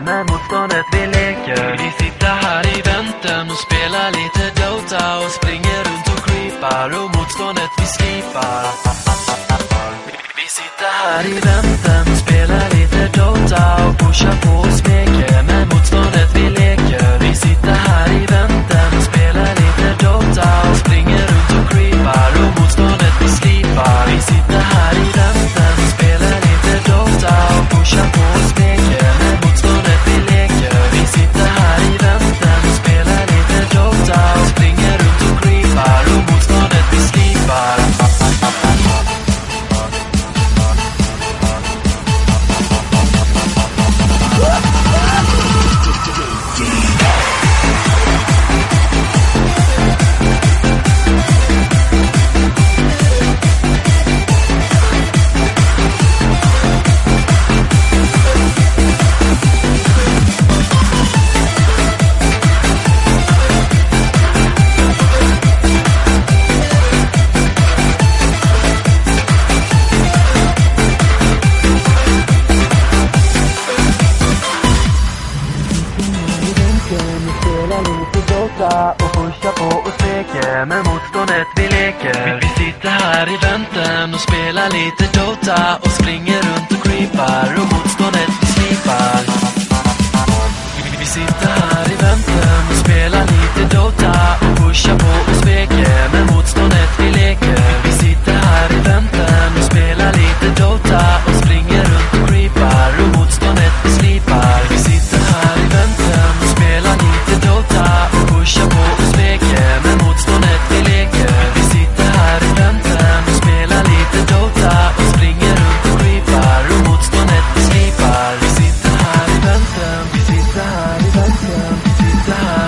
Men motståndet vi leker. Vi sitter här i väntan och spelar lite Dota och springer runt och creepar och motståndet vi slipar. Vi sitter här i väntan och spelar lite Dota och pushar på och smeker. Men motståndet vi leker. Vi sitter här i väntan och spelar lite Dota och springer runt och creepar och motståndet vi slipar. Vi sitter här i väntan och spelar lite Dota och pushar på och smeker. Men motståndet vi leker. Vi sitter här i väntan och spelar lite Dota och springer runt och creepar och motståndet vi slipar. Och pusha på och smeker. Men motståndet vi leker. Vi sitter här i väntan och spelar lite Dota och springer runt och creepar och motståndet vi slipar. Vi sitter här i väntan och spelar lite Dota och pushar på och smeker. Men motståndet vi leker. Vi sitter här i väntan och spelar lite Dota och springer runt och creepar och motståndet vi slipar. Vi sitter här i väntan och spelar lite Dota och pushar på och smeker. Men motståndet vi leker. Vi sitter här i väntan och spelar lite Dota och springer runt och creepar och motståndet vi slipar. Vi sitter här i väntan. Vi sitter här i väntan. Vi sitter här.